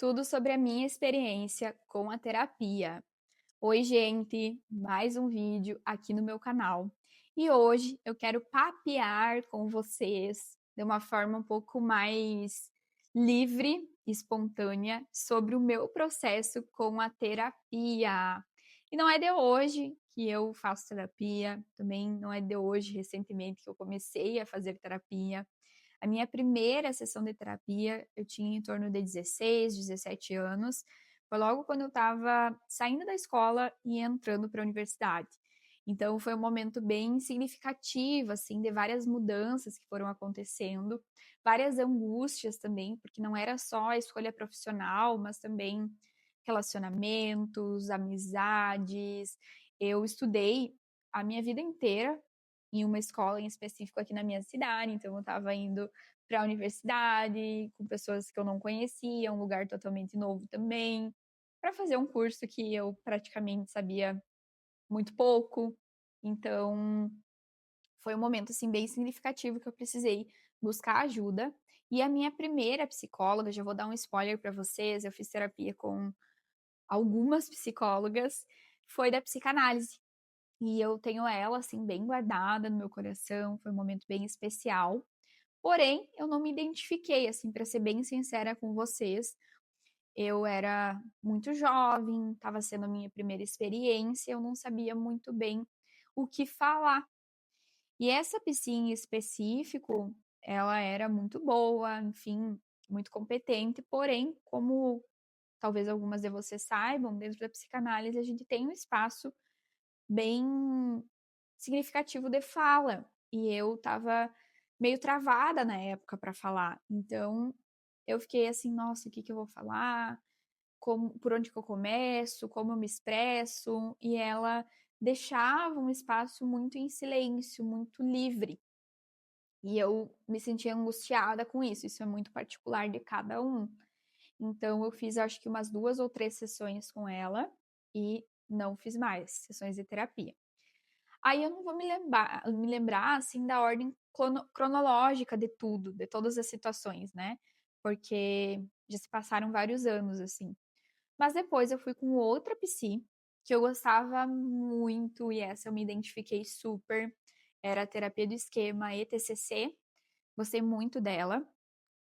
tudo sobre a minha experiência com a terapia. Oi, gente, mais um vídeo aqui no meu canal. E hoje eu quero papear com vocês de uma forma um pouco mais livre e espontânea sobre o meu processo com a terapia. E não é de hoje que eu faço terapia, também não é de hoje, recentemente, que eu comecei a fazer terapia. A minha primeira sessão de terapia, eu tinha em torno de 16, 17 anos. Foi logo quando eu estava saindo da escola e entrando para a universidade. Então foi um momento bem significativo, assim, de várias mudanças que foram acontecendo, várias angústias também, porque não era só a escolha profissional, mas também relacionamentos, amizades. Eu estudei a minha vida inteira em uma escola em específico aqui na minha cidade, então eu estava indo para a universidade com pessoas que eu não conhecia, um lugar totalmente novo também, para fazer um curso que eu praticamente sabia muito pouco. Então, foi um momento assim bem significativo que eu precisei buscar ajuda. E a minha primeira psicóloga, já vou dar um spoiler para vocês, eu fiz terapia com algumas psicólogas, foi da psicanálise. E eu tenho ela assim bem guardada no meu coração, foi um momento bem especial. Porém, eu não me identifiquei, assim, para ser bem sincera com vocês. Eu era muito jovem, estava sendo a minha primeira experiência, eu não sabia muito bem o que falar. E essa piscina em específico, ela era muito boa, enfim, muito competente, porém, como talvez algumas de vocês saibam, dentro da psicanálise a gente tem um espaço bem significativo de fala. E eu estava meio travada na época para falar. Então, eu fiquei assim, nossa, o que que eu vou falar? Como, por onde que eu começo? Como eu me expresso? E ela deixava um espaço muito em silêncio, muito livre. E eu me sentia angustiada com isso. Isso é muito particular de cada um. Então, eu fiz acho que umas 2 ou 3 sessões com ela e não fiz mais sessões de terapia. Aí eu não vou me lembrar assim da ordem cronológica de tudo, de todas as situações, né? Porque já se passaram vários anos assim. Mas depois eu fui com outra psi que eu gostava muito e essa eu me identifiquei super. Era a terapia do esquema ETCC. Gostei muito dela.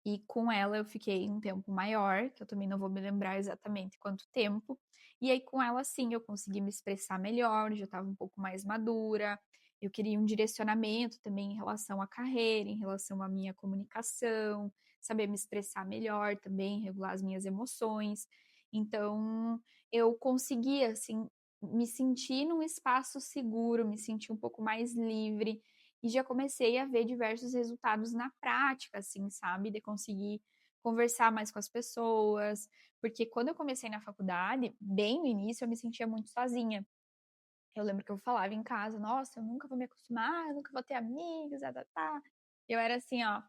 E com ela eu fiquei um tempo maior, que eu também não vou me lembrar exatamente quanto tempo. E aí com ela sim eu consegui me expressar melhor, já estava um pouco mais madura. Eu queria um direcionamento também em relação à carreira, em relação à minha comunicação, saber me expressar melhor também, regular as minhas emoções. Então, eu conseguia assim me sentir num espaço seguro, me sentir um pouco mais livre e já comecei a ver diversos resultados na prática, assim, sabe? De conseguir conversar mais com as pessoas. Porque quando eu comecei na faculdade, bem no início, eu me sentia muito sozinha. Eu lembro que eu falava em casa, nossa, eu nunca vou me acostumar, eu nunca vou ter amigos, tá. Eu era assim, ó,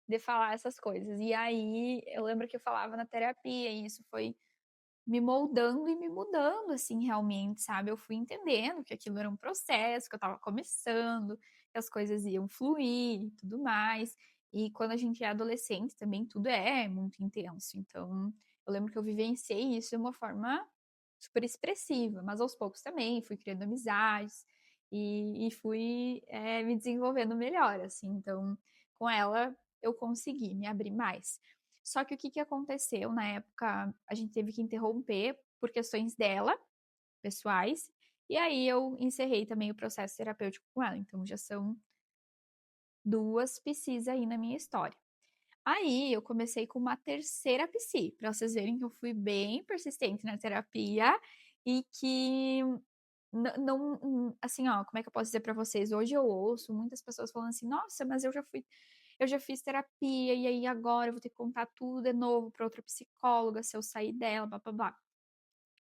de falar essas coisas. E aí, eu lembro que eu falava na terapia, e isso foi me moldando e me mudando, assim, realmente, sabe? Eu fui entendendo que aquilo era um processo, que eu estava começando, que as coisas iam fluir e tudo mais. E quando a gente é adolescente também tudo é muito intenso. Então, eu lembro que eu vivenciei isso de uma forma super expressiva, mas aos poucos também fui criando amizades e fui me desenvolvendo melhor, assim. Então, com ela eu consegui me abrir mais. Só que o que que aconteceu na época, a gente teve que interromper por questões dela, pessoais, e aí eu encerrei também o processo terapêutico com ela. Então já são 2 psis aí na minha história. Aí eu comecei com uma terceira psi, para vocês verem que eu fui bem persistente na terapia e que não, assim, ó, como é que eu posso dizer para vocês? Hoje eu ouço muitas pessoas falando assim: "Nossa, mas eu já fiz terapia e aí agora eu vou ter que contar tudo de novo para outra psicóloga se eu sair dela, blá-blá-blá".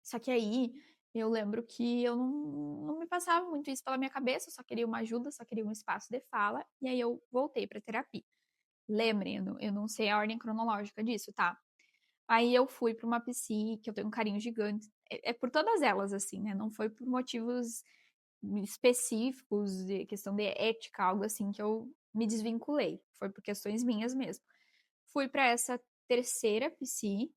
Só que aí eu lembro que eu não me passava muito isso pela minha cabeça, eu só queria uma ajuda, só queria um espaço de fala, e aí eu voltei pra terapia. Lembrem, eu não sei a ordem cronológica disso, tá? Aí eu fui pra uma psi, que eu tenho um carinho gigante, é por todas elas, assim, né, não foi por motivos específicos, de questão de ética, algo assim, que eu me desvinculei, foi por questões minhas mesmo. Fui pra essa terceira psi,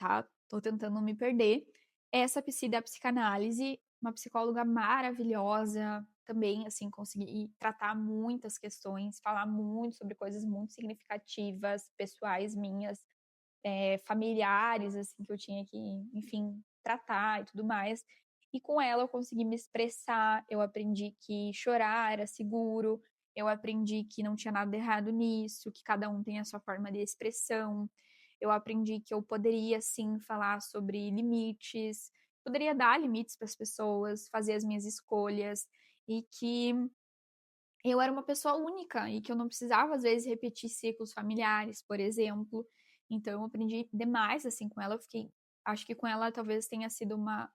tá? Tô tentando não me perder. Essa psi da psicanálise, uma psicóloga maravilhosa, também, assim, consegui tratar muitas questões, falar muito sobre coisas muito significativas, pessoais minhas, familiares, assim, que eu tinha que, enfim, tratar e tudo mais. E com ela eu consegui me expressar, eu aprendi que chorar era seguro, eu aprendi que não tinha nada errado nisso, que cada um tem a sua forma de expressão. Eu aprendi que eu poderia sim falar sobre limites, poderia dar limites para as pessoas, fazer as minhas escolhas e que eu era uma pessoa única e que eu não precisava, às vezes, repetir ciclos familiares, por exemplo. Então, eu aprendi demais, assim, com ela. Eu fiquei, acho que com ela talvez tenha sido uma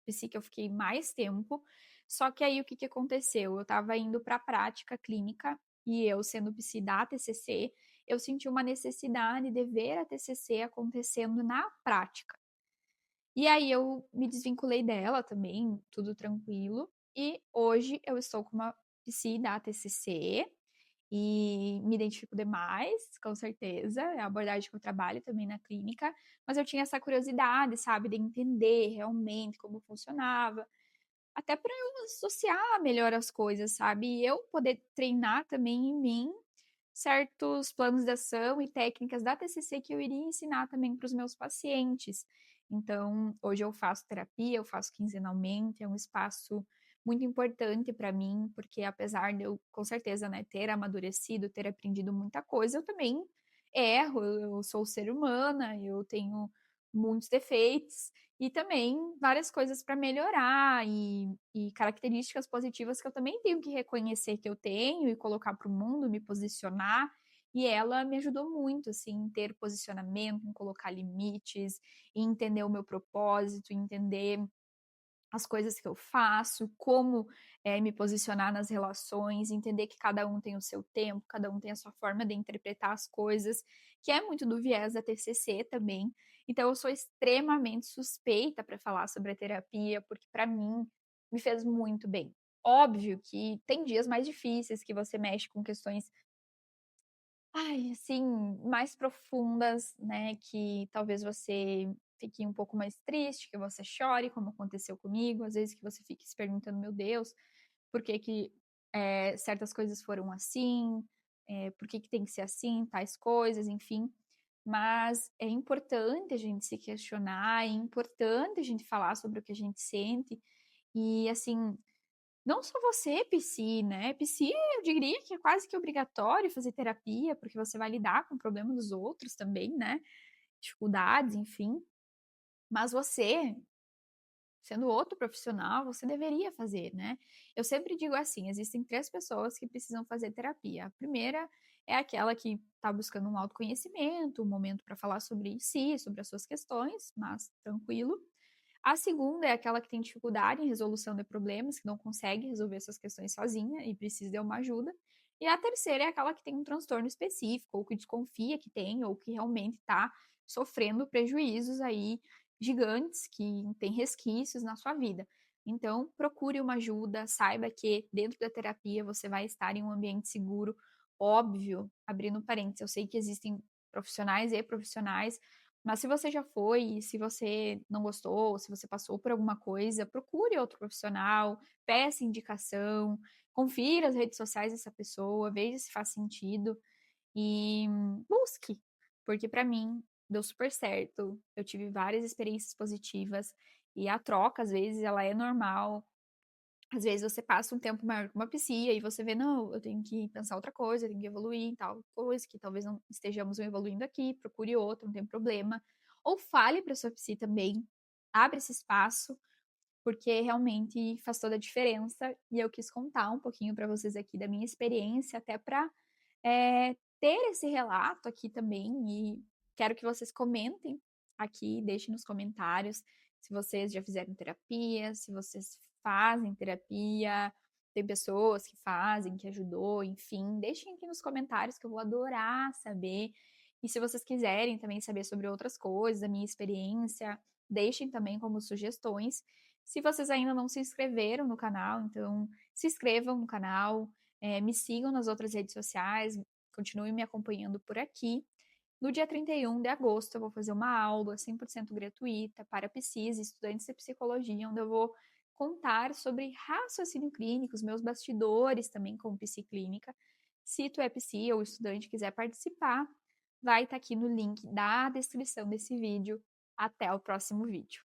psi que eu fiquei mais tempo. Só que aí o que que aconteceu? Eu estava indo para a prática clínica e eu, sendo psi da TCC, eu senti uma necessidade de ver a TCC acontecendo na prática. E aí eu me desvinculei dela também, tudo tranquilo. E hoje eu estou com uma psi da TCC e me identifico demais, com certeza. É a abordagem que eu trabalho também na clínica. Mas eu tinha essa curiosidade, sabe, de entender realmente como funcionava. Até para eu associar melhor as coisas, sabe? E eu poder treinar também em mim certos planos de ação e técnicas da TCC que eu iria ensinar também para os meus pacientes. Então, hoje eu faço terapia, eu faço quinzenalmente, é um espaço muito importante para mim, porque apesar de eu, com certeza, né, ter amadurecido, ter aprendido muita coisa, eu também erro, eu sou ser humana, eu tenho muitos defeitos e também várias coisas para melhorar e características positivas que eu também tenho que reconhecer que eu tenho e colocar para o mundo, me posicionar. E ela me ajudou muito, assim, em ter posicionamento, em colocar limites, em entender o meu propósito, em entender as coisas que eu faço, como me posicionar nas relações, entender que cada um tem o seu tempo, cada um tem a sua forma de interpretar as coisas, que é muito do viés da TCC também. Então, eu sou extremamente suspeita para falar sobre a terapia, porque para mim me fez muito bem. Óbvio que tem dias mais difíceis que você mexe com questões, ai, assim, mais profundas, né, que talvez você fique um pouco mais triste, que você chore, como aconteceu comigo, às vezes que você fique se perguntando: "Meu Deus, por que que, certas coisas foram assim? Por que que tem que ser assim, tais coisas", enfim. Mas é importante a gente se questionar, é importante a gente falar sobre o que a gente sente e, assim, não só você, psi, né, psi eu diria que é quase que obrigatório fazer terapia, porque você vai lidar com o problema dos outros também, né, dificuldades, enfim. Mas você, sendo outro profissional, você deveria fazer, né. Eu sempre digo assim, existem 3 pessoas que precisam fazer terapia. A primeira é aquela que está buscando um autoconhecimento, um momento para falar sobre si, sobre as suas questões, mas tranquilo. A segunda é aquela que tem dificuldade em resolução de problemas, que não consegue resolver essas questões sozinha e precisa de uma ajuda. E a terceira é aquela que tem um transtorno específico, ou que desconfia que tem, ou que realmente está sofrendo prejuízos aí gigantes, que tem resquícios na sua vida. Então, procure uma ajuda, saiba que dentro da terapia você vai estar em um ambiente seguro. Óbvio, abrindo parênteses, eu sei que existem profissionais e profissionais, mas se você já foi, se você não gostou, se você passou por alguma coisa, procure outro profissional, peça indicação, confira as redes sociais dessa pessoa, veja se faz sentido e busque, porque para mim deu super certo. Eu tive várias experiências positivas e a troca, às vezes, ela é normal. Às vezes você passa um tempo maior com uma psi e você vê, não, eu tenho que pensar outra coisa, eu tenho que evoluir em tal coisa, que talvez não estejamos evoluindo aqui, procure outro, não tem problema. Ou fale para sua psi também, abre esse espaço, porque realmente faz toda a diferença. E eu quis contar um pouquinho para vocês aqui da minha experiência, até para ter esse relato aqui também. E quero que vocês comentem aqui, deixem nos comentários se vocês já fizeram terapia, se vocês fazem terapia, tem pessoas que fazem, que ajudou, enfim, deixem aqui nos comentários que eu vou adorar saber. E se vocês quiserem também saber sobre outras coisas, a minha experiência, deixem também como sugestões. Se vocês ainda não se inscreveram no canal, então se inscrevam no canal, me sigam nas outras redes sociais, continuem me acompanhando por aqui. No dia 31 de agosto, eu vou fazer uma aula 100% gratuita para PSIs, estudantes de psicologia, onde eu vou contar sobre raciocínio clínico, os meus bastidores também com psiclínica. Se tu é psi ou estudante e quiser participar, vai estar aqui no link da descrição desse vídeo. Até o próximo vídeo.